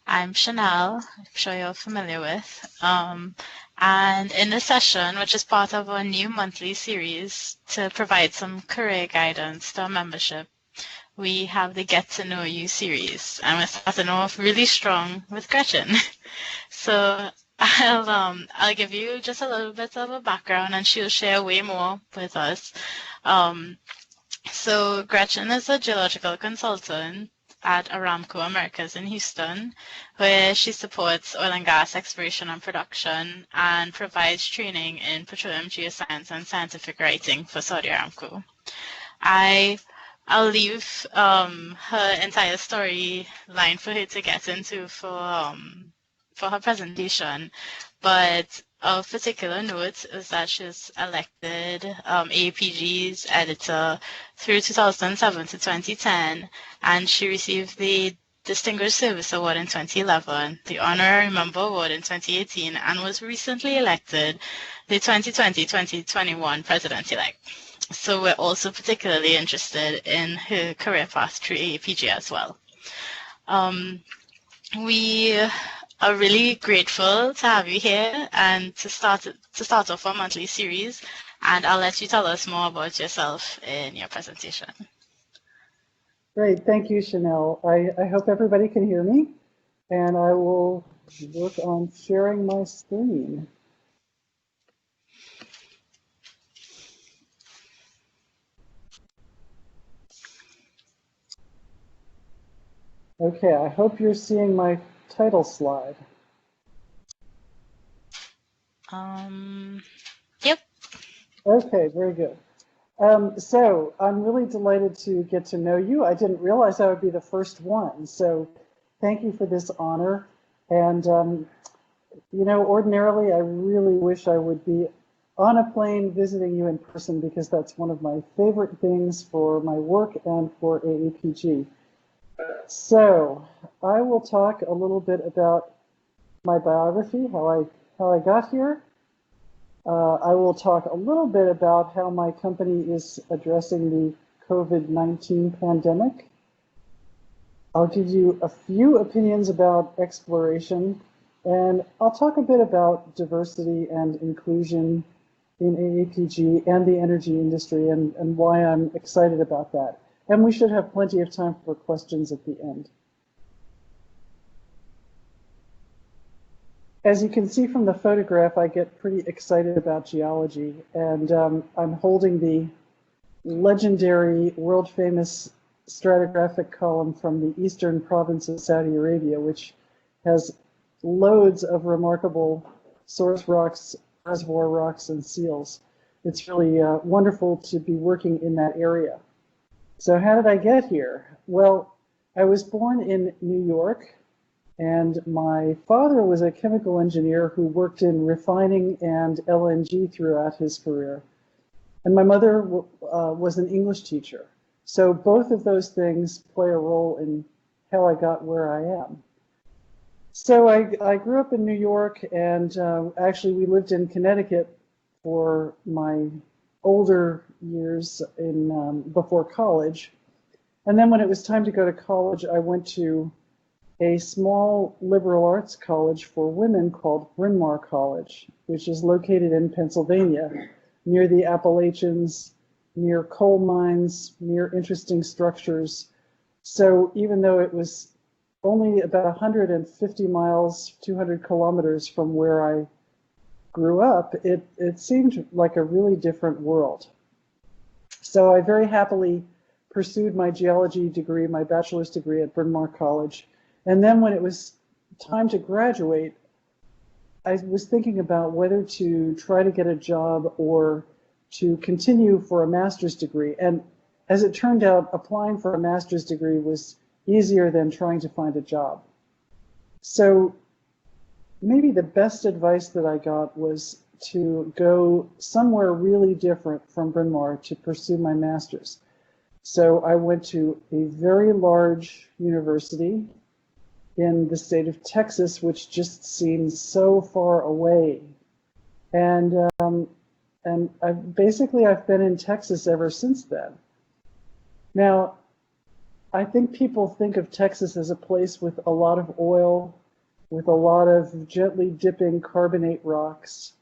I'm Chanel, I'm sure you're familiar with. And in this session, which is part of our new monthly series to provide some career guidance to our membership, we have the Get to Know You series. And we're starting off really strong with Gretchen. So I'll give you just a little bit of a background and she'll share way more with us. So Gretchen is a geological consultant at Aramco Americas in Houston, where she supports oil and gas exploration and production and provides training in petroleum geoscience and scientific writing for Saudi Aramco. I'll leave her entire storyline for her to get into for her presentation, but of particular note is that she's elected AAPG's editor through 2007 to 2010, and she received the Distinguished Service Award in 2011, the Honorary Member Award in 2018, and was recently elected the 2020-2021 President-elect. So we're also particularly interested in her career path through AAPG as well. We are really grateful to have you here and to start off our monthly series, and I'll let you tell us more about yourself in your presentation. Great, thank you, Chanel. I hope everybody can hear me, and I will work on sharing my screen. Okay, I hope you're seeing my title slide. Yep. Okay, very good. So I'm really delighted to get to know you. I didn't realize I would be the first one, so thank you for this honor. And, you know, ordinarily I really wish I would be on a plane visiting you in person because that's one of my favorite things for my work and for AAPG. So I will talk a little bit about my biography, how I got here. I will talk a little bit about how my company is addressing the COVID-19 pandemic. I'll give you a few opinions about exploration, and I'll talk a bit about diversity and inclusion in AAPG and the energy industry and why I'm excited about that. And we should have plenty of time for questions at the end. As you can see from the photograph, I get pretty excited about geology, and I'm holding the legendary, world-famous stratigraphic column from the eastern province of Saudi Arabia, which has loads of remarkable source rocks, reservoir rocks, and seals. It's really wonderful to be working in that area. So how did I get here? Well, I was born in New York, and my father was a chemical engineer who worked in refining and LNG throughout his career. And my mother was an English teacher. So both of those things play a role in how I got where I am. So I grew up in New York, and actually we lived in Connecticut for my older years before college. And then when it was time to go to college, I went to a small liberal arts college for women called Bryn Mawr College, which is located in Pennsylvania, near the Appalachians, near coal mines, near interesting structures. So even though it was only about 150 miles, 200 kilometers from where I grew up, it seemed like a really different world. So I very happily pursued my geology degree, my bachelor's degree at Bryn Mawr College. And then when it was time to graduate, I was thinking about whether to try to get a job or to continue for a master's degree. And as it turned out, applying for a master's degree was easier than trying to find a job. So maybe the best advice that I got was to go somewhere really different from Bryn Mawr to pursue my master's. So I went to a very large university in the state of Texas, which just seems so far away. And I've been in Texas ever since then. Now, I think people think of Texas as a place with a lot of oil, with a lot of gently dipping carbonate rocks,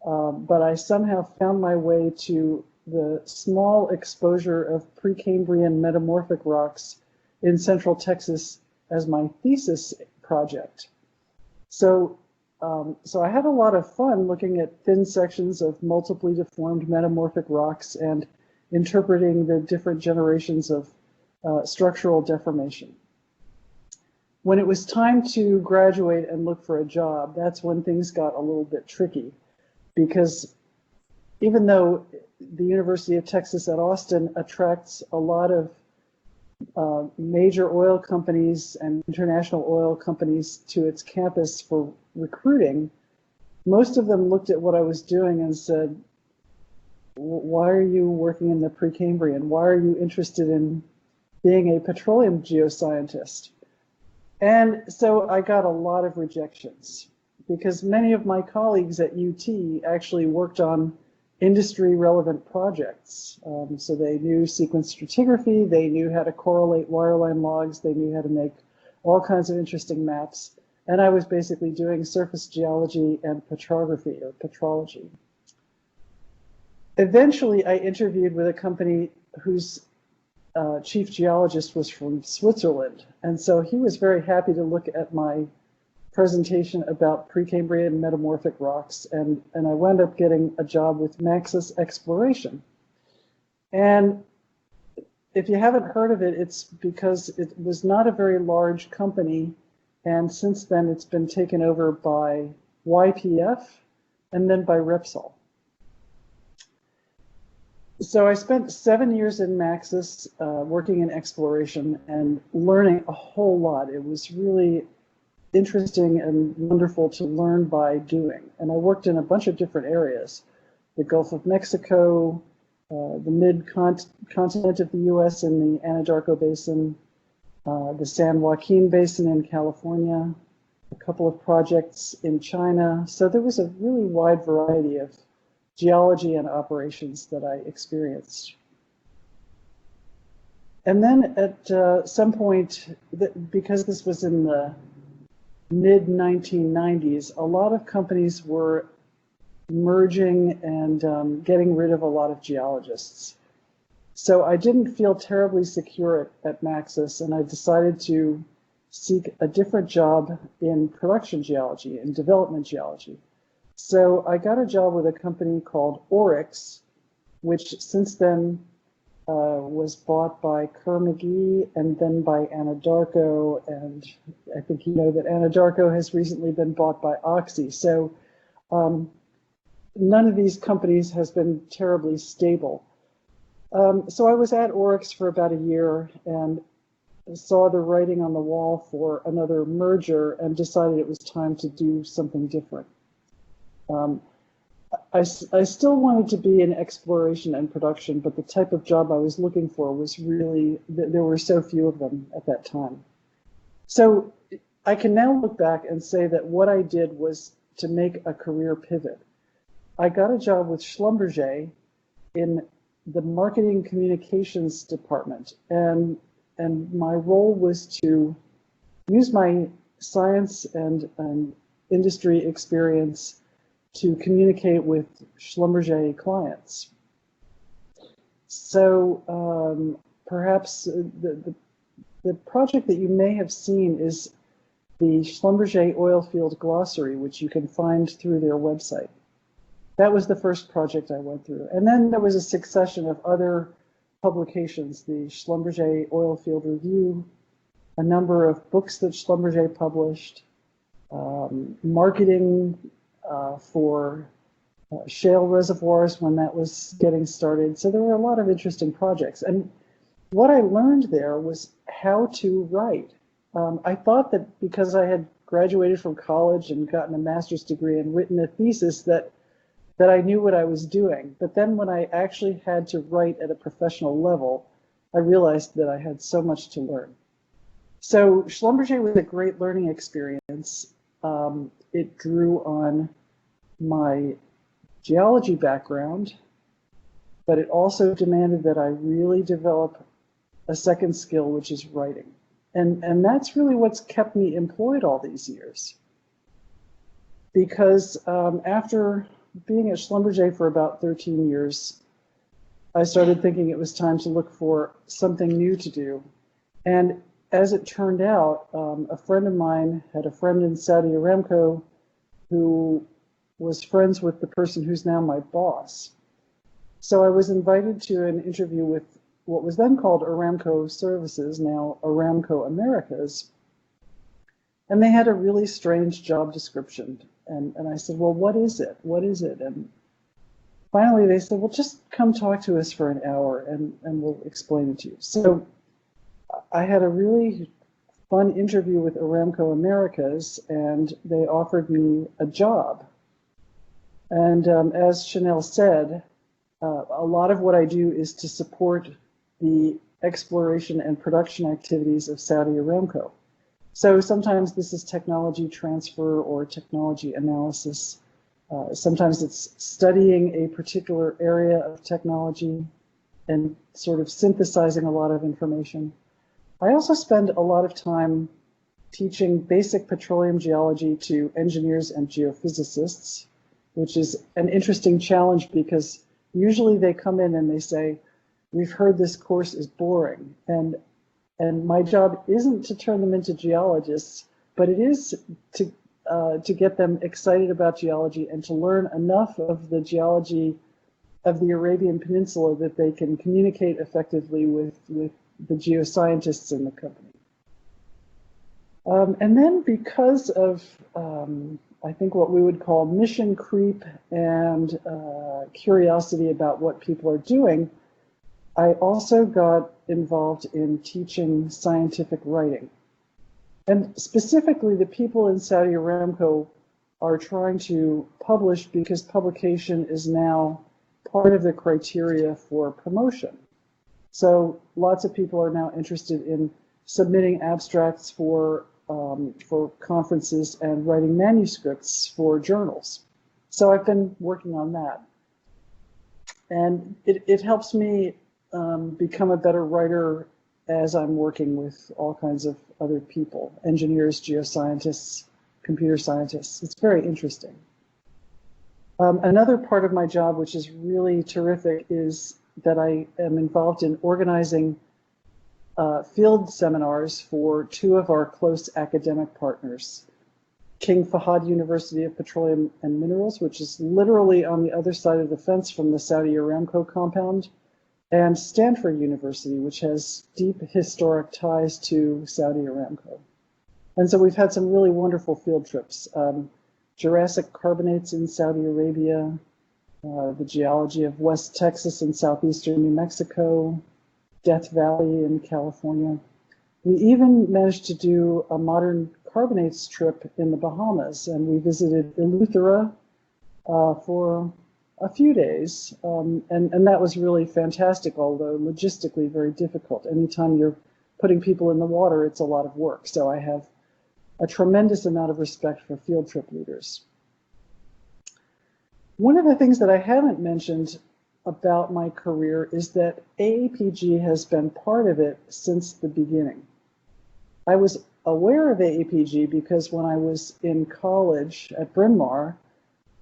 but I somehow found my way to the small exposure of Precambrian metamorphic rocks in central Texas as my thesis project. So I had a lot of fun looking at thin sections of multiply deformed metamorphic rocks and interpreting the different generations of structural deformation. When it was time to graduate and look for a job, that's when things got a little bit tricky, because even though the University of Texas at Austin attracts a lot of major oil companies and international oil companies to its campus for recruiting, most of them looked at what I was doing and said, why are you working in the Precambrian? Why are you interested in being a petroleum geoscientist? And so I got a lot of rejections because many of my colleagues at UT actually worked on industry relevant projects. So they knew sequence stratigraphy, they knew how to correlate wireline logs, they knew how to make all kinds of interesting maps. And I was basically doing surface geology and petrography or petrology. Eventually, I interviewed with a company whose chief geologist was from Switzerland. And so he was very happy to look at my presentation about Precambrian metamorphic rocks, and I wound up getting a job with Maxis Exploration. And if you haven't heard of it, it's because it was not a very large company, and since then it's been taken over by YPF and then by Repsol. So I spent 7 years in Maxis working in exploration and learning a whole lot. It was really interesting and wonderful to learn by doing. And I worked in a bunch of different areas: the Gulf of Mexico, the mid-continent of the US in the Anadarko Basin, the San Joaquin Basin in California, a couple of projects in China. So there was a really wide variety of geology and operations that I experienced. And then at some point, because this was in the mid-1990s, a lot of companies were merging and getting rid of a lot of geologists. So I didn't feel terribly secure at Maxis, and I decided to seek a different job in production geology and development geology. So I got a job with a company called Oryx, which since then was bought by Kerr-McGee and then by Anadarko, and I think you know that Anadarko has recently been bought by Oxy. So none of these companies has been terribly stable. So I was at Oryx for about a year and saw the writing on the wall for another merger and decided it was time to do something different. I still wanted to be in exploration and production, but the type of job I was looking for was really, there were so few of them at that time. So I can now look back and say that what I did was to make a career pivot. I got a job with Schlumberger in the marketing communications department, and my role was to use my science and industry experience to communicate with Schlumberger clients. So perhaps the project that you may have seen is the Schlumberger Oilfield Glossary, which you can find through their website. That was the first project I went through. And then there was a succession of other publications, the Schlumberger Oilfield Review, a number of books that Schlumberger published, marketing for shale reservoirs when that was getting started. So there were a lot of interesting projects. And what I learned there was how to write. I thought that because I had graduated from college and gotten a master's degree and written a thesis that I knew what I was doing. But then when I actually had to write at a professional level, I realized that I had so much to learn. So Schlumberger was a great learning experience. It drew on my geology background, but it also demanded that I really develop a second skill, which is writing. And that's really what's kept me employed all these years. Because after being at Schlumberger for about 13 years, I started thinking it was time to look for something new to do. And as it turned out, a friend of mine had a friend in Saudi Aramco who was friends with the person who's now my boss. So I was invited to an interview with what was then called Aramco Services, now Aramco Americas. And they had a really strange job description. And I said, well, what is it? What is it? And finally they said, well, just come talk to us for an hour and we'll explain it to you. So I had a really fun interview with Aramco Americas, and they offered me a job. And as Chanel said, a lot of what I do is to support the exploration and production activities of Saudi Aramco. So sometimes this is technology transfer or technology analysis. Sometimes it's studying a particular area of technology and sort of synthesizing a lot of information. I also spend a lot of time teaching basic petroleum geology to engineers and geophysicists, which is an interesting challenge because usually they come in and they say, we've heard this course is boring. And my job isn't to turn them into geologists, but it is to get them excited about geology and to learn enough of the geology of the Arabian Peninsula that they can communicate effectively with the geoscientists in the company. And then because of, I think, what we would call mission creep and curiosity about what people are doing, I also got involved in teaching scientific writing. And specifically, the people in Saudi Aramco are trying to publish because publication is now part of the criteria for promotion. So lots of people are now interested in submitting abstracts for conferences and writing manuscripts for journals. So I've been working on that. And it helps me become a better writer as I'm working with all kinds of other people, engineers, geoscientists, computer scientists. It's very interesting. Another part of my job, which is really terrific, is that I am involved in organizing field seminars for two of our close academic partners, King Fahd University of Petroleum and Minerals, which is literally on the other side of the fence from the Saudi Aramco compound, and Stanford University, which has deep historic ties to Saudi Aramco. And so we've had some really wonderful field trips. Jurassic carbonates in Saudi Arabia, the geology of West Texas and southeastern New Mexico, Death Valley in California. We even managed to do a modern carbonates trip in the Bahamas, and we visited Eleuthera for a few days, and that was really fantastic, although logistically very difficult. Anytime you're putting people in the water, it's a lot of work. So I have a tremendous amount of respect for field trip leaders. One of the things that I haven't mentioned about my career is that AAPG has been part of it since the beginning. I was aware of AAPG because when I was in college at Bryn Mawr,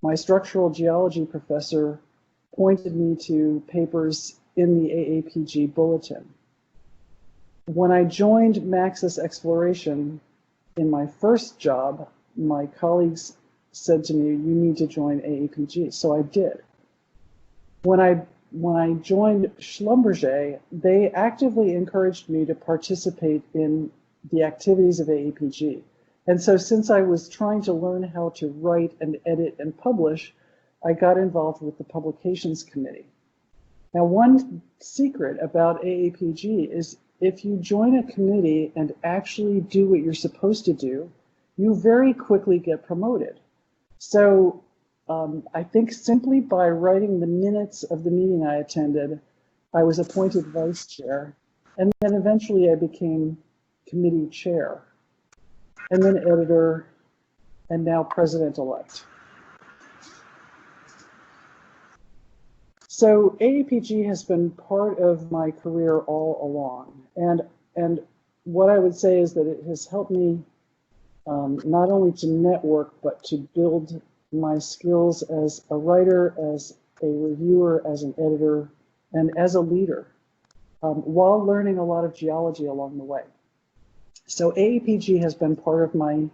my structural geology professor pointed me to papers in the AAPG bulletin. When I joined Maxis Exploration in my first job, my colleagues said to me, you need to join AAPG, so I did. When I joined Schlumberger, they actively encouraged me to participate in the activities of AAPG. And so since I was trying to learn how to write and edit and publish, I got involved with the publications committee. Now, one secret about AAPG is if you join a committee and actually do what you're supposed to do, you very quickly get promoted. So I think simply by writing the minutes of the meeting I attended, I was appointed vice chair, and then eventually I became committee chair, and then editor, and now president-elect. So AAPG has been part of my career all along, and what I would say is that it has helped me not only to network but to build my skills as a writer, as a reviewer, as an editor, and as a leader, while learning a lot of geology along the way. So AAPG has been part of my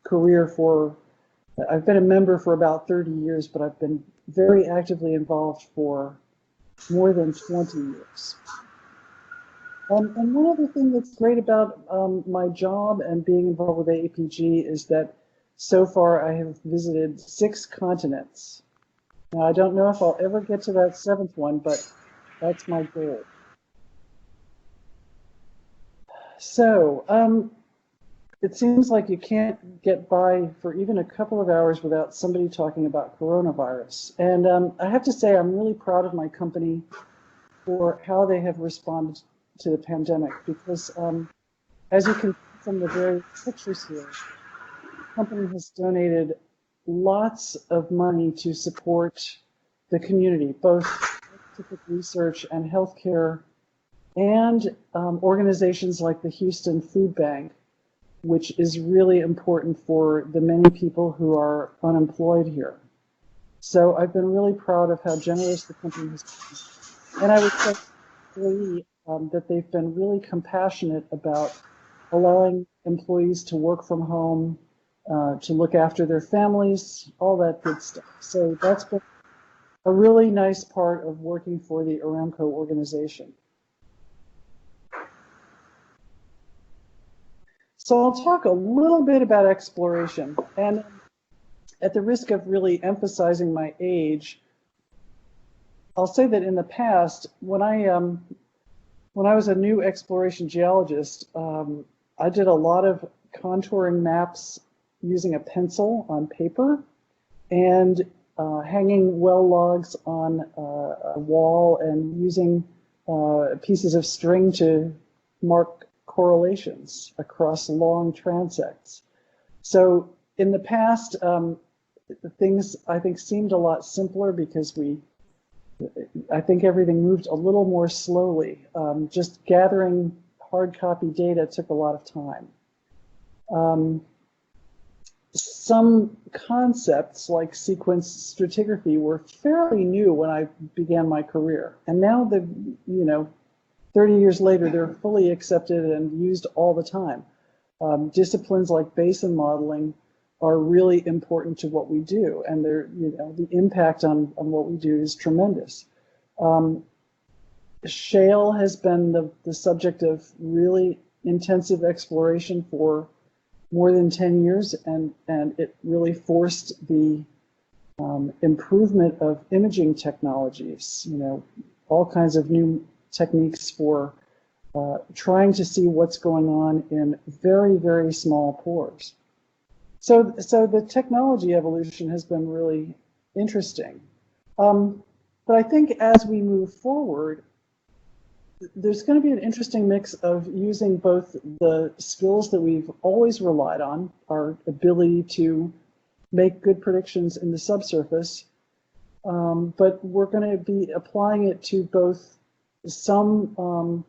career for, I've been a member for about 30 years, but I've been very actively involved for more than 20 years. And one other thing that's great about my job and being involved with AAPG is that so far I have visited 6 continents. Now, I don't know if I'll ever get to that 7th one, but that's my goal. So, it seems like you can't get by for even a couple of hours without somebody talking about coronavirus. And I have to say, I'm really proud of my company for how they have responded to the pandemic, because as you can see from the various pictures here, the company has donated lots of money to support the community, both scientific research and healthcare, and organizations like the Houston Food Bank, which is really important for the many people who are unemployed here. So I've been really proud of how generous the company has been. And I would say that they've been really compassionate about allowing employees to work from home, to look after their families, all that good stuff. So that's been a really nice part of working for the Aramco organization. So I'll talk a little bit about exploration, and at the risk of really emphasizing my age, I'll say that in the past, when I was a new exploration geologist, I did a lot of contouring maps using a pencil on paper and hanging well logs on a wall and using pieces of string to mark correlations across long transects. So in the past, things I think seemed a lot simpler because I think everything moved a little more slowly. Just gathering hard copy data took a lot of time. Some concepts like sequence stratigraphy were fairly new when I began my career, and now 30 years later, they're fully accepted and used all the time. Disciplines like basin modeling are really important to what we do, and the impact on what we do is tremendous. Shale has been the subject of really intensive exploration for more than 10 years, and it really forced the improvement of imaging technologies, all kinds of new techniques for trying to see what's going on in very, very small pores. So the technology evolution has been really interesting. But I think as we move forward, there's going to be an interesting mix of using both the skills that we've always relied on, our ability to make good predictions in the subsurface, but we're going to be applying it to both some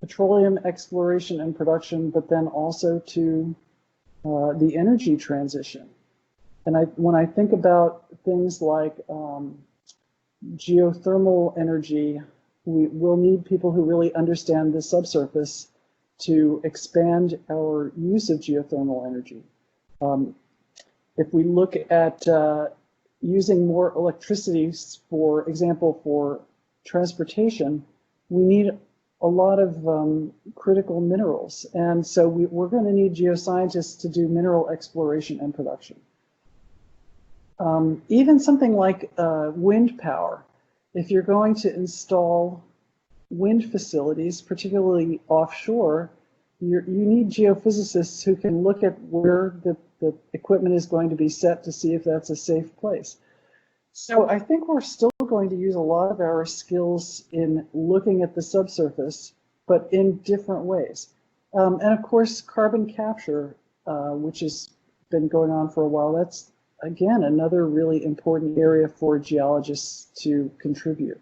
petroleum exploration and production, but then also to the energy transition. And when I think about things like geothermal energy, we will need people who really understand the subsurface to expand our use of geothermal energy. If we look at using more electricity, for example, for transportation, we need a lot of critical minerals. And so we're going to need geoscientists to do mineral exploration and production. Even something like wind power, if you're going to install wind facilities, particularly offshore, you need geophysicists who can look at where the equipment is going to be set to see if that's a safe place. So I think we're still going to use a lot of our skills in looking at the subsurface, but in different ways. And of course, carbon capture, which has been going on for a while, again, another really important area for geologists to contribute.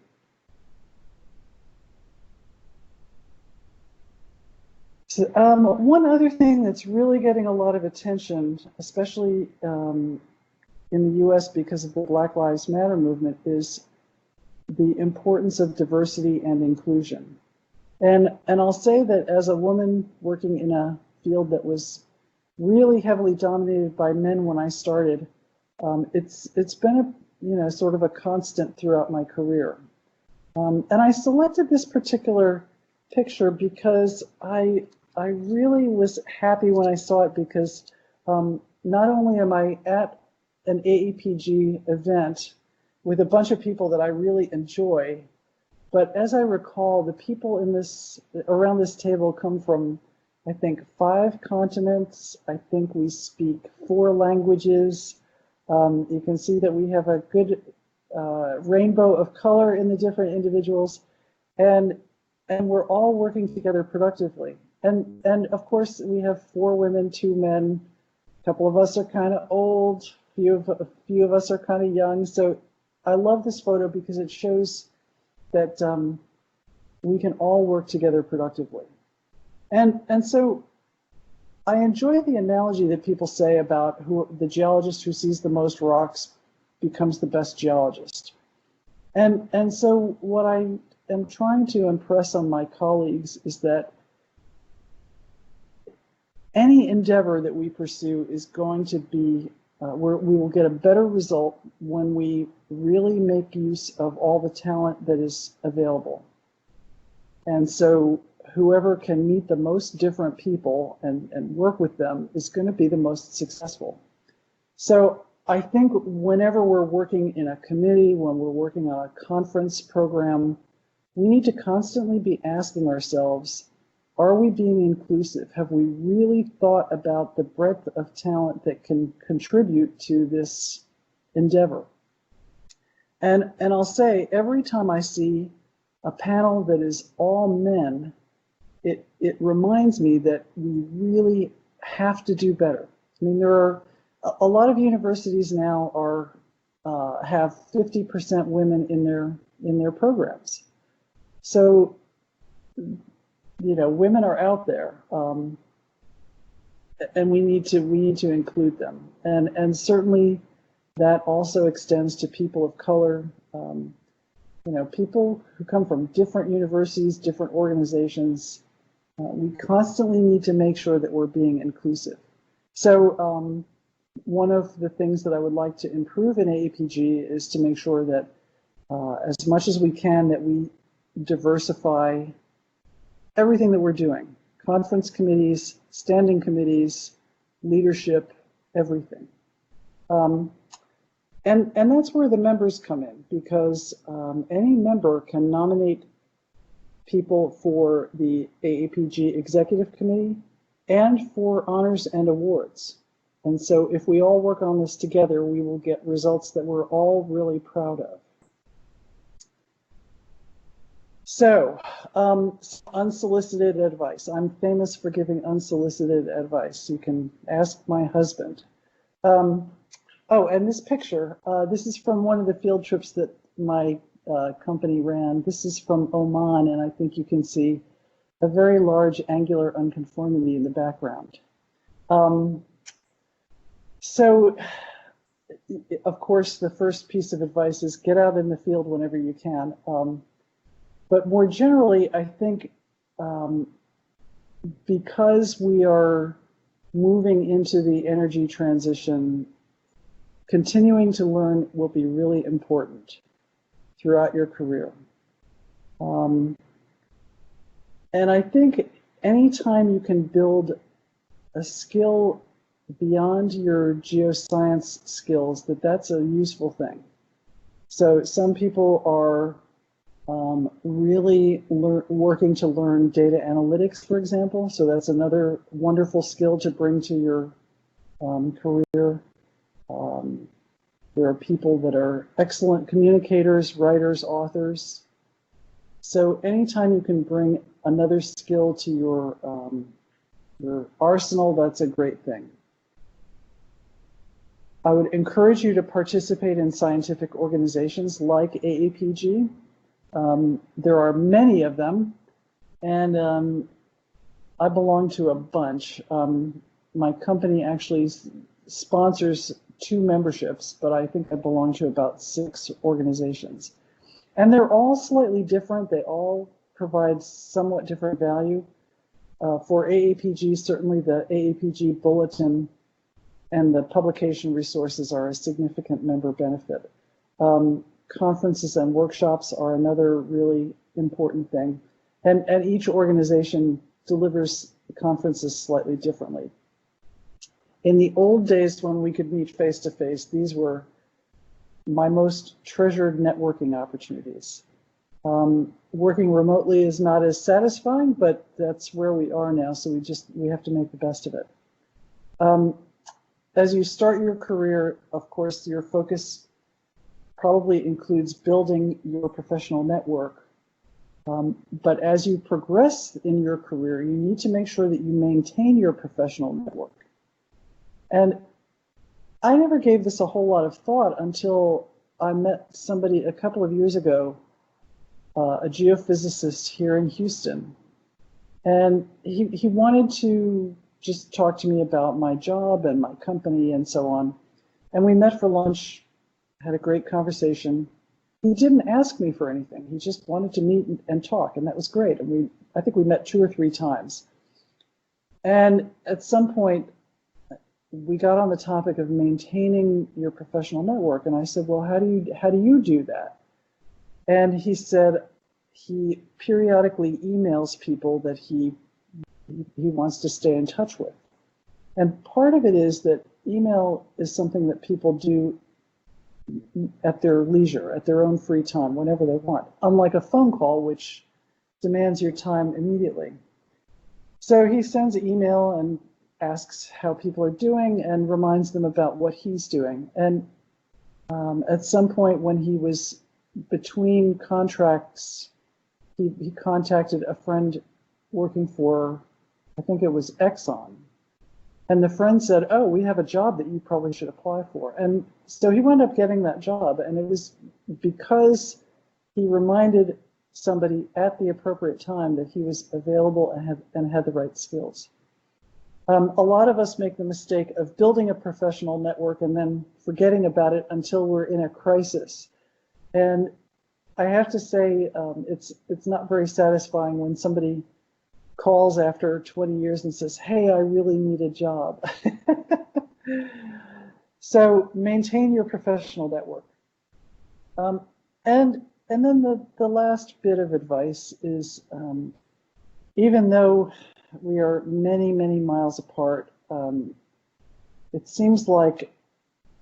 So, one other thing that's really getting a lot of attention, especially in the US because of the Black Lives Matter movement, is the importance of diversity and inclusion. And I'll say that as a woman working in a field that was really heavily dominated by men when I started, it's been a sort of a constant throughout my career. And I selected this particular picture because I really was happy when I saw it, because not only am I at an AAPG event with a bunch of people that I really enjoy, but as I recall, the people around this table come from, I think, 5 continents. I think we speak 4 languages. You can see that we have a good rainbow of color in the different individuals, and we're all working together productively. And of course, we have 4 women, 2 men. A couple of us are kind of old. A few of us are kind of young. So I love this photo because it shows that we can all work together productively. And so I enjoy the analogy that people say about the geologist who sees the most rocks becomes the best geologist. And so what I am trying to impress on my colleagues is that any endeavor that we pursue is going to be, we will get a better result when we really make use of all the talent that is available. And so whoever can meet the most different people and work with them is going to be the most successful. So I think whenever we're working in a committee, when we're working on a conference program, we need to constantly be asking ourselves, are we being inclusive? Have we really thought about the breadth of talent that can contribute to this endeavor? And I'll say, every time I see a panel that is all men, it reminds me that we really have to do better. I mean, there are a lot of universities now have 50% women in their programs. So, women are out there, and we need to include them. And certainly that also extends to people of color, people who come from different universities, different organizations. We constantly need to make sure that we're being inclusive. So one of the things that I would like to improve in AAPG is to make sure that as much as we can, that we diversify everything that we're doing. Conference committees, standing committees, leadership, everything. And that's where the members come in, because any member can nominate people for the AAPG Executive Committee and for honors and awards. And so if we all work on this together, we will get results that we're all really proud of. So, unsolicited advice. I'm famous for giving unsolicited advice. You can ask my husband. Oh, and this picture, this is from one of the field trips that my company ran. This is from Oman, and I think you can see a very large angular unconformity in the background. So, of course, the first piece of advice is get out in the field whenever you can. But more generally, I think because we are moving into the energy transition, continuing to learn will be really important throughout your career. And I think anytime you can build a skill beyond your geoscience skills, that's a useful thing. So some people are really working to learn data analytics, for example. So that's another wonderful skill to bring to your career. There are people that are excellent communicators, writers, authors. So anytime you can bring another skill to your arsenal, that's a great thing. I would encourage you to participate in scientific organizations like AAPG. There are many of them, and I belong to a bunch. My company actually sponsors 2 memberships, but I think I belong to about 6 organizations. And they're all slightly different. They all provide somewhat different value. For AAPG, certainly the AAPG bulletin and the publication resources are a significant member benefit. Conferences and workshops are another really important thing. And each organization delivers conferences slightly differently. In the old days when we could meet face to face, these were my most treasured networking opportunities. Working remotely is not as satisfying, but that's where we are now, so we have to make the best of it. As you start your career, of course, your focus probably includes building your professional network. But as you progress in your career, you need to make sure that you maintain your professional network. And I never gave this a whole lot of thought until I met somebody a couple of years ago, a geophysicist here in Houston. And he wanted to just talk to me about my job and my company and so on. And we met for lunch, had a great conversation. He didn't ask me for anything. He just wanted to meet and talk, and that was great. And I think we met 2 or 3 times. And at some point, we got on the topic of maintaining your professional network, and I said, well, how do you do that? And he said he periodically emails people that he wants to stay in touch with. And part of it is that email is something that people do at their leisure, at their own free time, whenever they want, unlike a phone call, which demands your time immediately. So he sends an email and asks how people are doing and reminds them about what he's doing. And at some point when he was between contracts, he contacted a friend working for, I think it was Exxon. And the friend said, oh, we have a job that you probably should apply for. And so he wound up getting that job. And it was because he reminded somebody at the appropriate time that he was available and had the right skills. A lot of us make the mistake of building a professional network and then forgetting about it until we're in a crisis. And I have to say, it's not very satisfying when somebody calls after 20 years and says, hey, I really need a job. So maintain your professional network. And then the last bit of advice is, even though we are many, many miles apart, it seems like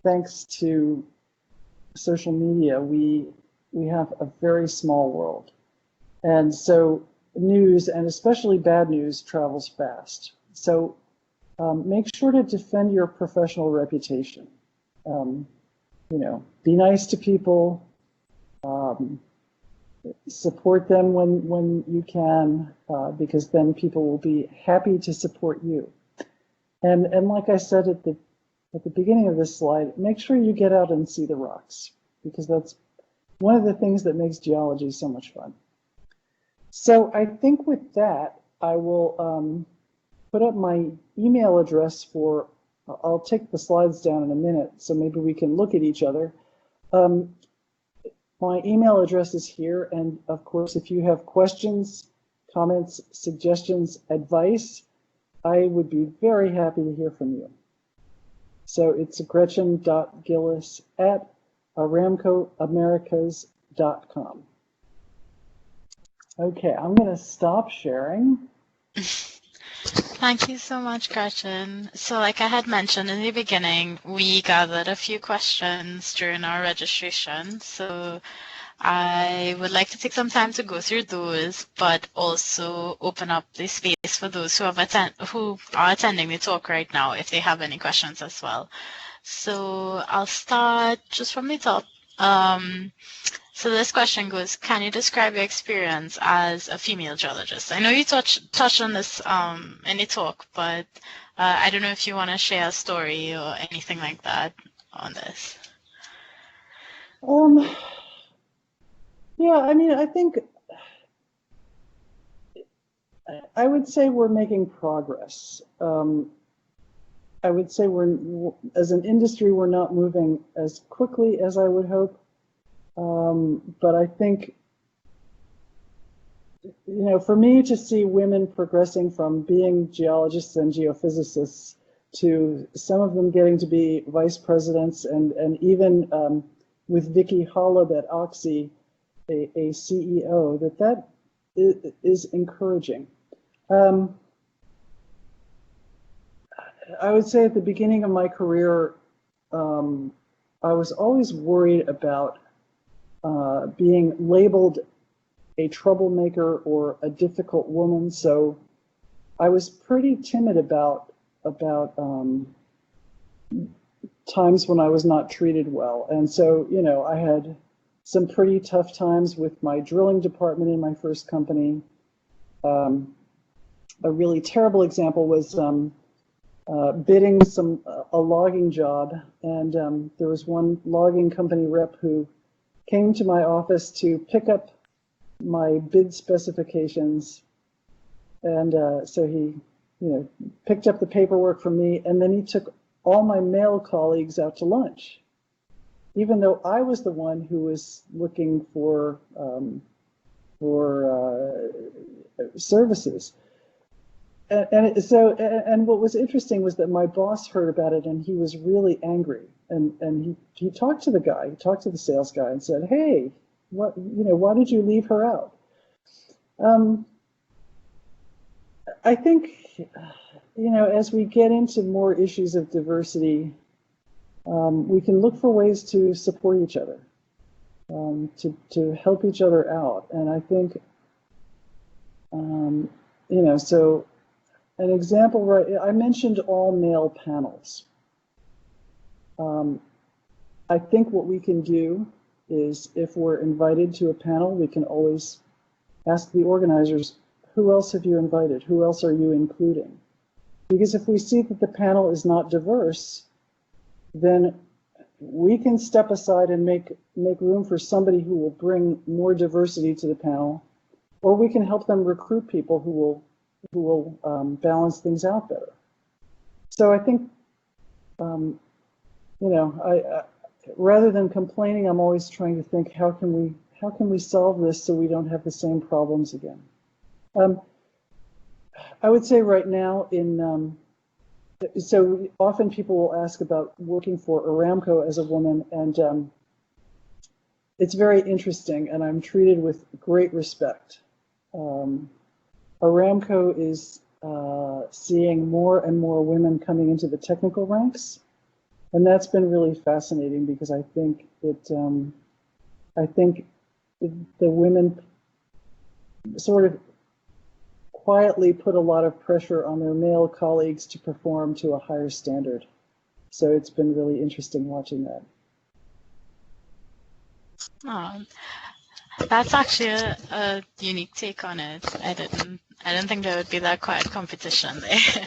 thanks to social media, we have a very small world. And so news, and especially bad news, travels fast. So make sure to defend your professional reputation. Be nice to people, support them when you can, because then people will be happy to support you. And like I said at the beginning of this slide, make sure you get out and see the rocks, because that's one of the things that makes geology so much fun. So I think with that, I will put up my email address for, I'll take the slides down in a minute, so maybe we can look at each other. My email address is here, and of course, if you have questions, comments, suggestions, advice, I would be very happy to hear from you. So it's gretchen.gillis@aramcoamericas.com. Okay, I'm going to stop sharing. Thank you so much, Gretchen. So like I had mentioned in the beginning, we gathered a few questions during our registration. So I would like to take some time to go through those, but also open up the space for those who are attending the talk right now, if they have any questions as well. So I'll start just from the top. So this question goes, can you describe your experience as a female geologist? I know you touched on this in the talk, but I don't know if you want to share a story or anything like that on this? Yeah, I mean, I think I would say we're making progress. I would say as an industry, we're not moving as quickly as I would hope. But I think, for me to see women progressing from being geologists and geophysicists to some of them getting to be vice presidents and even with Vicky Holub at Oxy, a CEO, that is encouraging. I would say at the beginning of my career, I was always worried about being labeled a troublemaker or a difficult woman. So I was pretty timid about times when I was not treated well. And so, I had some pretty tough times with my drilling department in my first company. A really terrible example was bidding a logging job, and there was one logging company rep who came to my office to pick up my bid specifications, and so he, picked up the paperwork from me, and then he took all my male colleagues out to lunch, even though I was the one who was looking for services. And what was interesting was that my boss heard about it, and he was really angry. And he talked to the sales guy, and said, "Hey, why did you leave her out?" I think, as we get into more issues of diversity, we can look for ways to support each other, to help each other out. And I think, so an example, right? I mentioned all male panels. I think what we can do is, if we're invited to a panel, we can always ask the organizers, who else have you invited? Who else are you including? Because if we see that the panel is not diverse, then we can step aside and make room for somebody who will bring more diversity to the panel, or we can help them recruit people who will balance things out better. So I think, rather than complaining, I'm always trying to think, how can we solve this so we don't have the same problems again? I would say right now, so often people will ask about working for Aramco as a woman, and it's very interesting, and I'm treated with great respect. Aramco is seeing more and more women coming into the technical ranks, and that's been really fascinating, because I think the women sort of quietly put a lot of pressure on their male colleagues to perform to a higher standard. So it's been really interesting watching that. That's actually a unique take on it. I didn't think there would be that quiet competition there.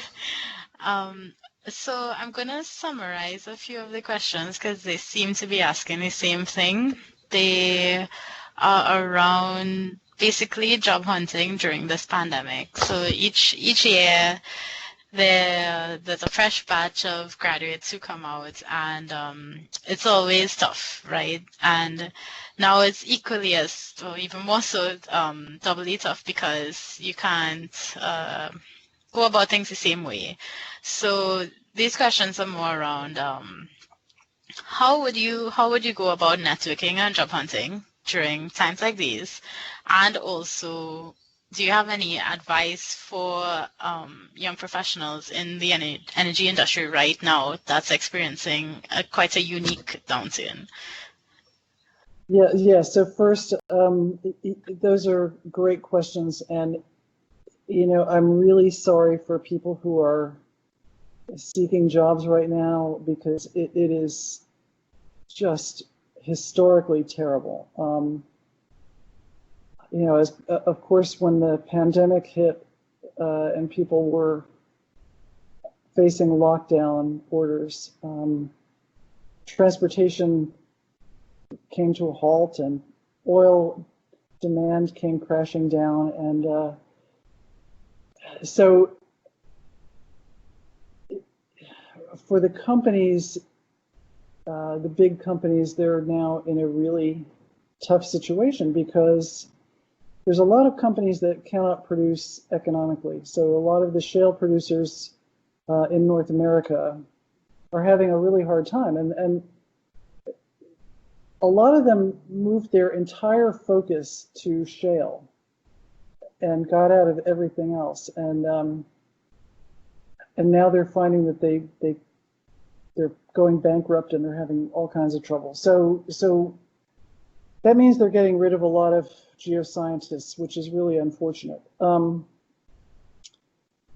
So I'm going to summarize a few of the questions, because they seem to be asking the same thing. They are around basically job hunting during this pandemic. So each year there's a fresh batch of graduates who come out, and it's always tough, right? And now it's equally as, or even more so, doubly tough, because you can't go about things the same way. So these questions are more around how would you go about networking and job hunting during times like these? And also, do you have any advice for young professionals in the energy industry right now that's experiencing quite a unique downturn? Yeah. So first, those are great questions, and I'm really sorry for people who are seeking jobs right now, because it is just historically terrible. Of course, when the pandemic hit and people were facing lockdown orders, transportation came to a halt, and oil demand came crashing down, and so for the companies, the big companies, they're now in a really tough situation because there's a lot of companies that cannot produce economically. So a lot of the shale producers in North America are having a really hard time, and a lot of them moved their entire focus to shale and got out of everything else, and now they're finding that they're going bankrupt and they're having all kinds of trouble. So that means they're getting rid of a lot of geoscientists, which is really unfortunate.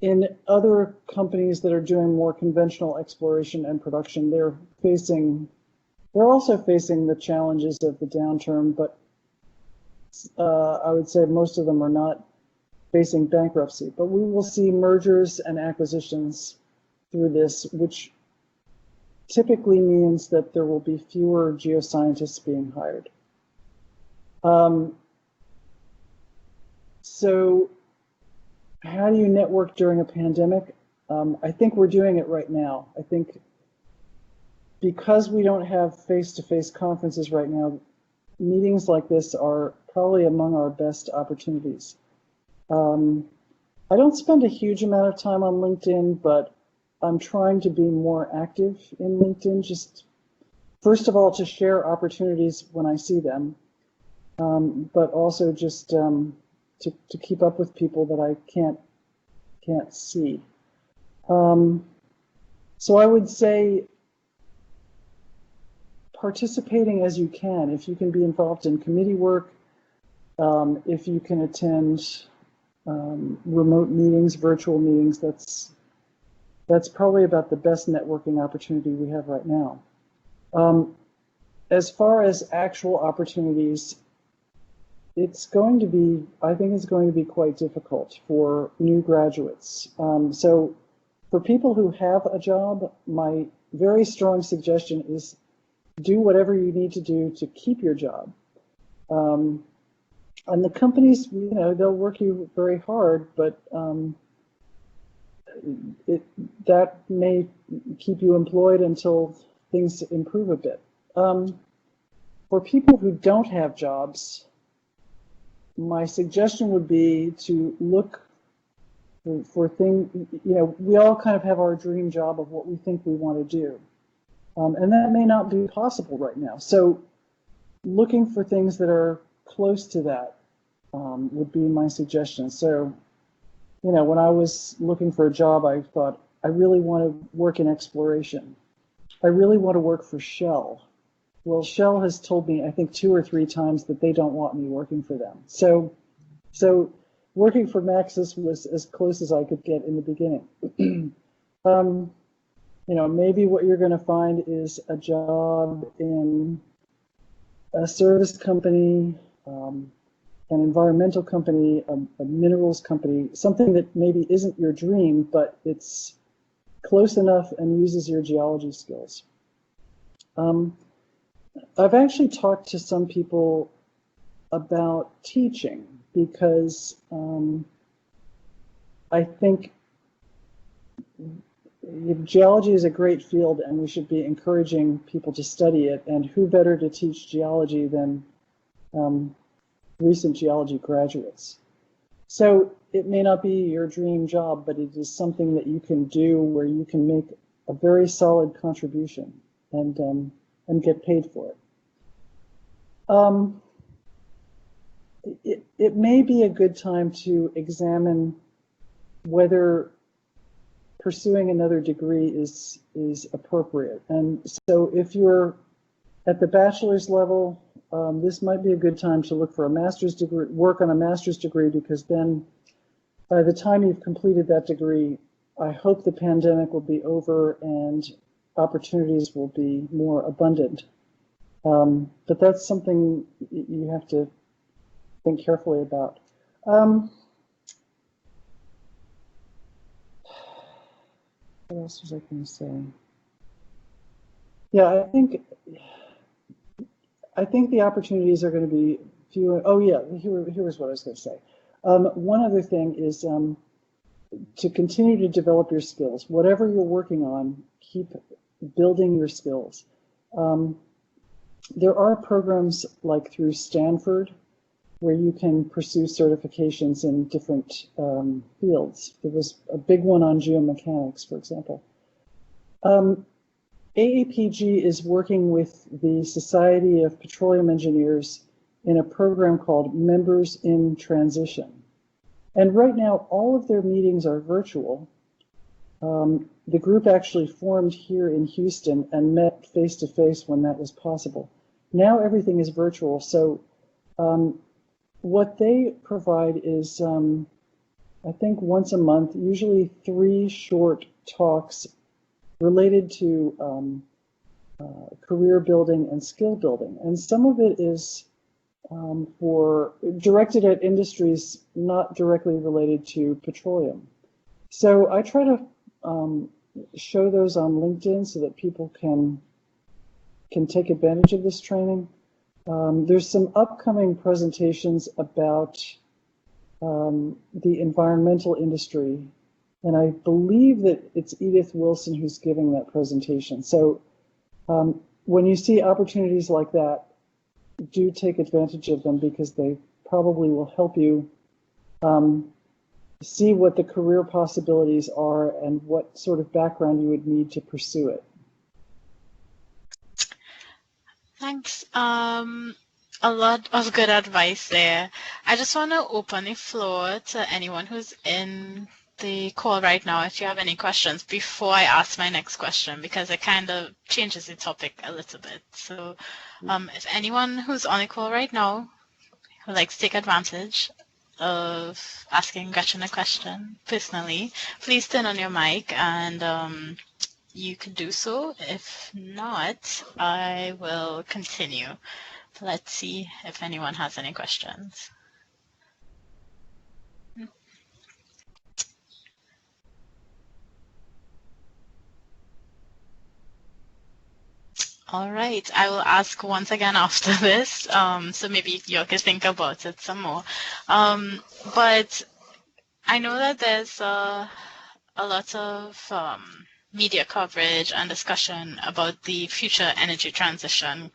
In other companies that are doing more conventional exploration and production, they're also facing the challenges of the downturn, but I would say most of them are not facing bankruptcy. But we will see mergers and acquisitions through this, which typically means that there will be fewer geoscientists being hired. So how do you network during a pandemic? I think we're doing it right now. I think because we don't have face-to-face conferences right now, meetings like this are probably among our best opportunities. I don't spend a huge amount of time on LinkedIn, but I'm trying to be more active in LinkedIn, just first of all to share opportunities when I see them, but also just to keep up with people that I can't see. So I would say participating as you can. If you can be involved in committee work, if you can attend remote meetings, virtual meetings, that's probably about the best networking opportunity we have right now. As far as actual opportunities, it's going to be, I think it's going to be quite difficult for new graduates. So for people who have a job, my very strong suggestion is do whatever you need to do to keep your job. And the companies, they'll work you very hard, but that may keep you employed until things improve a bit. For people who don't have jobs, my suggestion would be to look for things, we all kind of have our dream job of what we think we want to do. And that may not be possible right now. So looking for things that are close to that would be my suggestion. So, when I was looking for a job, I thought, I really want to work in exploration. I really want to work for Shell. Well, Shell has told me, I think 2 or 3 times that they don't want me working for them. So working for Maxis was as close as I could get in the beginning. Maybe what you're going to find is a job in a service company, an environmental company, a minerals company, something that maybe isn't your dream, but it's close enough and uses your geology skills. I've actually talked to some people about teaching because I think geology is a great field and we should be encouraging people to study it, and who better to teach geology than recent geology graduates. So it may not be your dream job, but it is something that you can do where you can make a very solid contribution and get paid for it. It may be a good time to examine whether pursuing another degree is appropriate. And so if you're at the bachelor's level, this might be a good time to look for a master's degree, work on a master's degree, because then by the time you've completed that degree, I hope the pandemic will be over and opportunities will be more abundant. But that's something you have to think carefully about. What else was I going to say? Yeah, I think the opportunities are going to be fewer. Oh yeah, here was what I was going to say. One other thing is to continue to develop your skills. Whatever you're working on, keep building your skills. Um, there are programs like through Stanford where you can pursue certifications in different fields. There was a big one on geomechanics, for example. AAPG is working with the Society of Petroleum Engineers in a program called Members in Transition. And right now, all of their meetings are virtual. The group actually formed here in Houston and met face to face when that was possible. Now everything is virtual. So what they provide is, I think once a month, usually 3 short talks related to career building and skill building. And some of it is for directed at industries not directly related to petroleum. So I try to show those on LinkedIn so that people can take advantage of this training. There's some upcoming presentations about the environmental industry, and I believe that it's Edith Wilson who's giving that presentation. So when you see opportunities like that, do take advantage of them because they probably will help you see what the career possibilities are and what sort of background you would need to pursue it. Thanks. A lot of good advice there. I just want to open the floor to anyone who's in the call right now if you have any questions before I ask my next question, because it kind of changes the topic a little bit. So if anyone who's on the call right now would like to take advantage of asking Gretchen a question personally, please turn on your mic and you can do so. If not, I will continue. Let's see if anyone has any questions. All right, I will ask once again after this, so maybe you can think about it some more. But I know that there's a lot of media coverage and discussion about the future energy transition.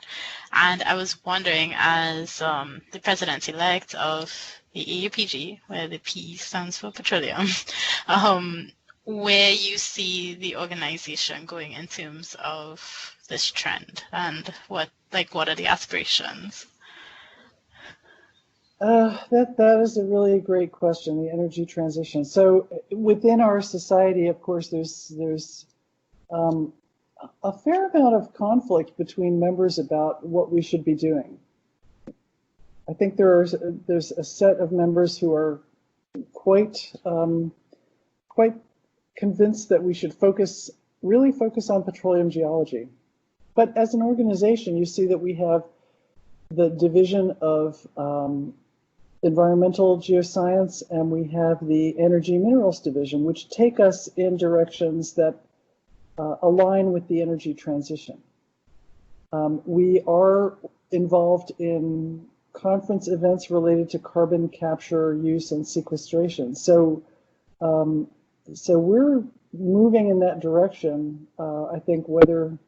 And I was wondering, as the president-elect of the AAPG, where the P stands for petroleum, where you see the organization going in terms of this trend and what are the aspirations? That is a really great question, the energy transition. So within our society, of course, there's a fair amount of conflict between members about what we should be doing. I think there's a set of members who are quite convinced that we should really focus on petroleum geology. But as an organization, you see that we have the division of environmental geoscience, and we have the energy minerals division, which take us in directions that align with the energy transition. We are involved in conference events related to carbon capture, use, and sequestration. So we're moving in that direction. I think whether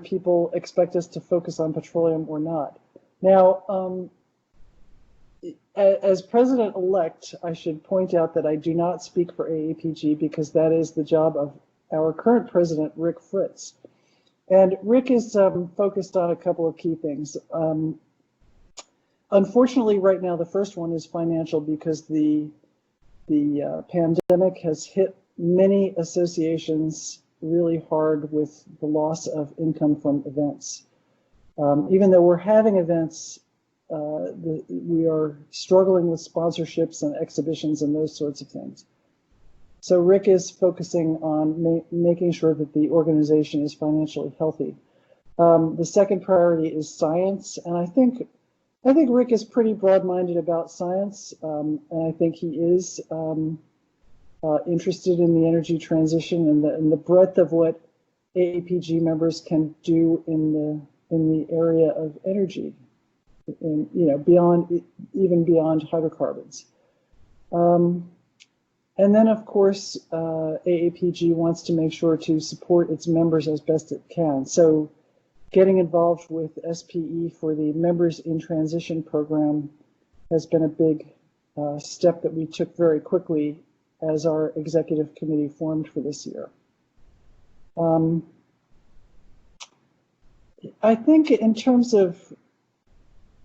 people expect us to focus on petroleum or not. Now, as president-elect, I should point out that I do not speak for AAPG because that is the job of our current president, Rick Fritz. And Rick is focused on a couple of key things. Unfortunately, right now, the first one is financial because the pandemic has hit many associations really hard with the loss of income from events. Even though we're having events, we are struggling with sponsorships and exhibitions and those sorts of things. So Rick is focusing on making sure that the organization is financially healthy. The second priority is science, and I think Rick is pretty broad-minded about science, and I think he is interested in the energy transition and the breadth of what AAPG members can do in the area of energy, and even beyond hydrocarbons. And then, of course, AAPG wants to make sure to support its members as best it can. So getting involved with SPE for the Members in Transition program has been a big step that we took very quickly as our executive committee formed for this year. I think in terms of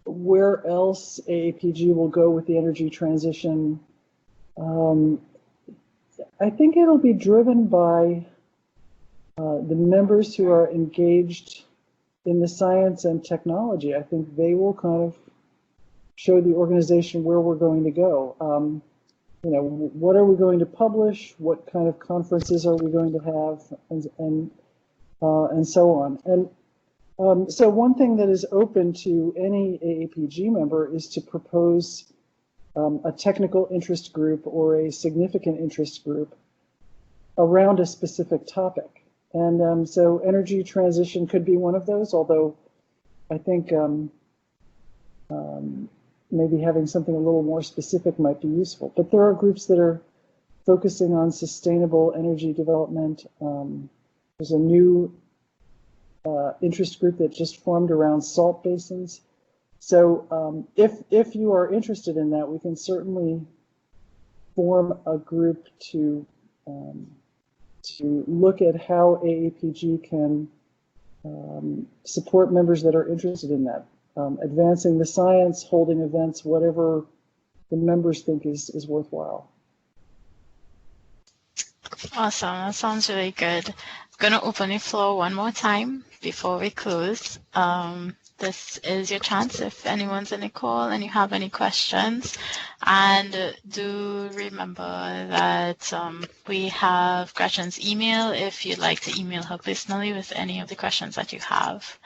where else AAPG will go with the energy transition, I think it'll be driven by the members who are engaged in the science and technology. I think they will kind of show the organization where we're going to go. What are we going to publish? What kind of conferences are we going to have, and so on. And so one thing that is open to any AAPG member is to propose a technical interest group or a significant interest group around a specific topic. And so energy transition could be one of those, although I think maybe having something a little more specific might be useful. But there are groups that are focusing on sustainable energy development. There's a new interest group that just formed around salt basins. So if you are interested in that, we can certainly form a group to look at how AAPG can support members that are interested in that, advancing the science, holding events, whatever the members think is worthwhile. Awesome, that sounds really good. I'm going to open the floor one more time before we close. This is your chance if anyone's in the call and you have any questions. And do remember that we have Gretchen's email if you'd like to email her personally with any of the questions that you have.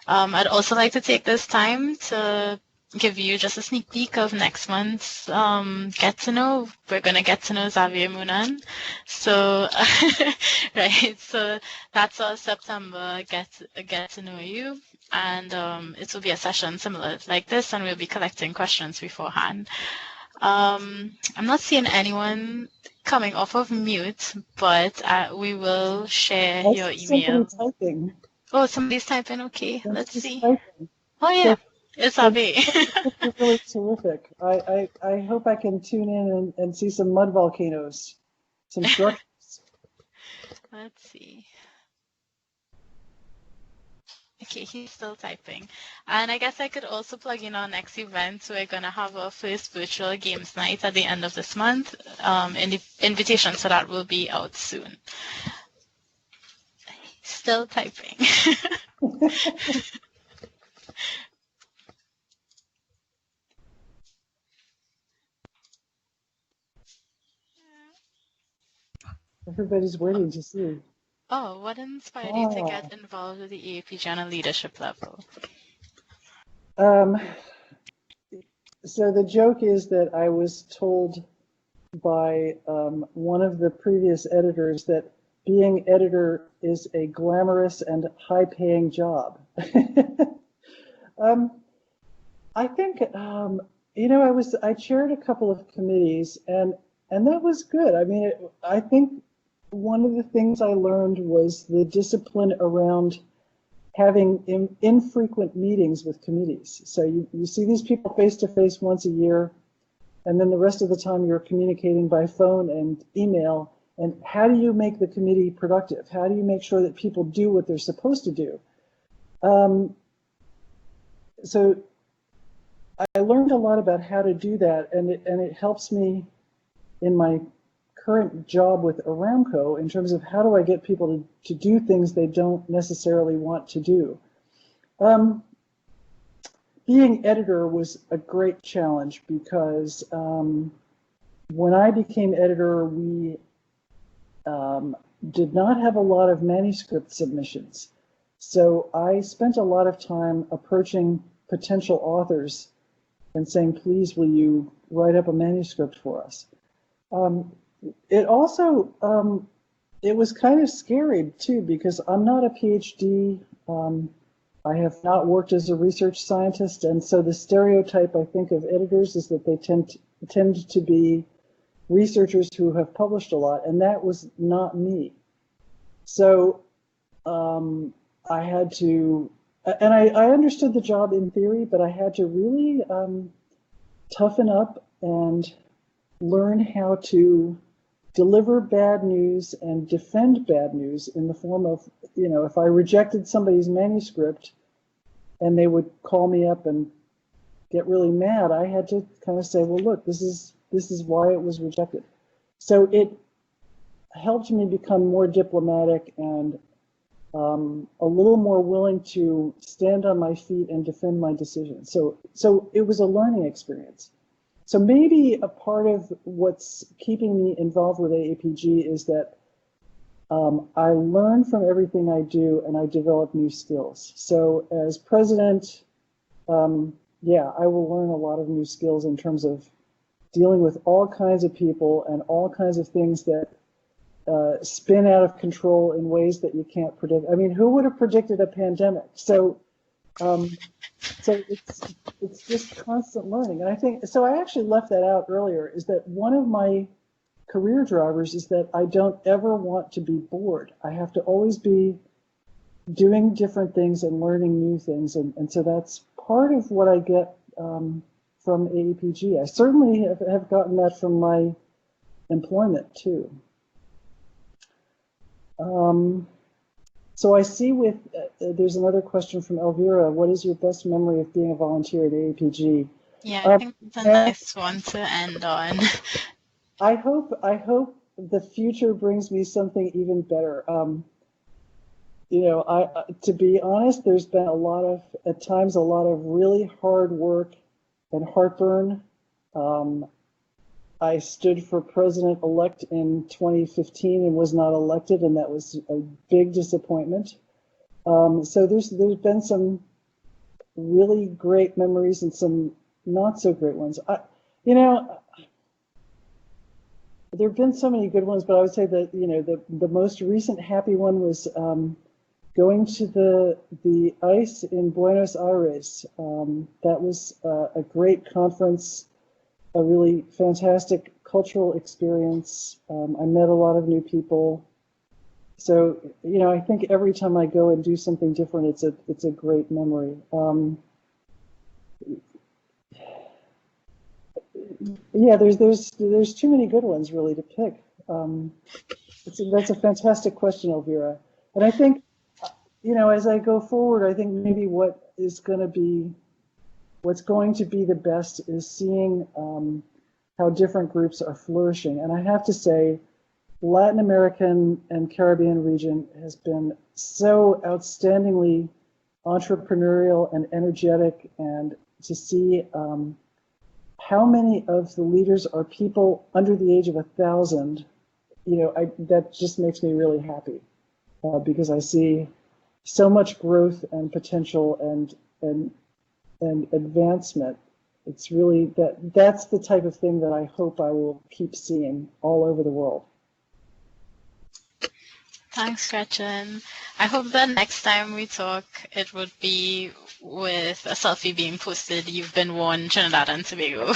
I'd also like to take this time to give you just a sneak peek of next month's get to know. We're going to get to know Xavier Moonan. So, right, so that's our September get to know you. And it will be a session similar like this, and we'll be collecting questions beforehand. I'm not seeing anyone coming off of mute, but we will share your email. Typing. Oh, somebody's typing. Okay, let's see. Typing. Oh yeah, it's Abby. It's really terrific. I hope I can tune in and see some mud volcanoes, some structures. Let's see. Okay, he's still typing. And I guess I could also plug in our next event. We're going to have our first virtual games night at the end of this month. And the invitation for that will be out soon. Still typing. Everybody's waiting to see. Oh, what inspired you to get involved with the AAPG on a leadership level? So the joke is that I was told by one of the previous editors that being editor is a glamorous and high-paying job. I think I chaired a couple of committees, and that was good. I mean, I think one of the things I learned was the discipline around having infrequent meetings with committees. So you see these people face to face once a year, and then the rest of the time you're communicating by phone and email. And how do you make the committee productive? How do you make sure that people do what they're supposed to do? So I learned a lot about how to do that, and it helps me in my current job with Aramco in terms of how do I get people to do things they don't necessarily want to do. Being editor was a great challenge because when I became editor, we did not have a lot of manuscript submissions. So I spent a lot of time approaching potential authors and saying, please, will you write up a manuscript for us? It also it was kind of scary too because I'm not a PhD. I have not worked as a research scientist, and so the stereotype I think of editors is that they tend to be researchers who have published a lot, and that was not me. So I had to, and I understood the job in theory, but I had to really toughen up and learn how to deliver bad news and defend bad news in the form of, if I rejected somebody's manuscript and they would call me up and get really mad, I had to kind of say, well, look, this is why it was rejected. So it helped me become more diplomatic and a little more willing to stand on my feet and defend my decision. So it was a learning experience. So maybe a part of what's keeping me involved with AAPG is that I learn from everything I do and I develop new skills. So as president, yeah, I will learn a lot of new skills in terms of dealing with all kinds of people and all kinds of things that spin out of control in ways that you can't predict. I mean, who would have predicted a pandemic? So it's just constant learning. And I think, so I actually left that out earlier, is that one of my career drivers is that I don't ever want to be bored. I have to always be doing different things and learning new things. And so that's part of what I get from AAPG. I certainly have gotten that from my employment too. So I see there's another question from Elvira. What is your best memory of being a volunteer at AAPG? Yeah, I think it's a nice one to end on. I hope the future brings me something even better. To be honest, there's been at times a lot of really hard work and heartburn. I stood for president-elect in 2015 and was not elected, and that was a big disappointment. So there's been some really great memories and some not so great ones. There have been so many good ones, but I would say that the most recent happy one was going to the ICE in Buenos Aires. That was a great conference. A really fantastic cultural experience. I met a lot of new people. So, I think every time I go and do something different, it's a great memory. Yeah, there's too many good ones really to pick. That's a fantastic question, Elvira. And I think, as I go forward, I think maybe what's going to be the best is seeing how different groups are flourishing. And I have to say, Latin American and Caribbean region has been so outstandingly entrepreneurial and energetic, and to see how many of the leaders are people under the age of 1,000, that just makes me really happy because I see so much growth and potential and advancement. It's really that's the type of thing that I hope I will keep seeing all over the world. Thanks, Gretchen. I hope that next time we talk, it would be with a selfie being posted, "You've been won, Trinidad and Tobago."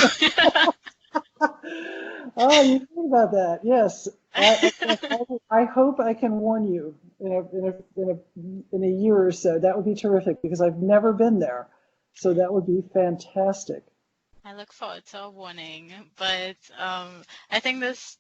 Oh, you think about that? Yes. I hope I can warn you in a year or so. That would be terrific because I've never been there. So that would be fantastic. I look forward to a warning, but I think this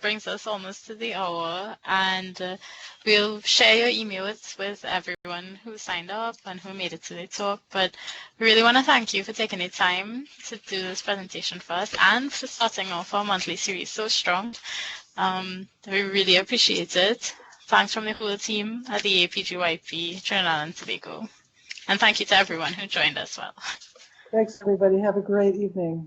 brings us almost to the hour, and we'll share your emails with everyone who signed up and who made it to the talk. But we really want to thank you for taking the time to do this presentation for us and for starting off our monthly series so strong. We really appreciate it. Thanks from the whole team at the AAPG Trinidad and Tobago. And thank you to everyone who joined us well. Thanks, everybody. Have a great evening.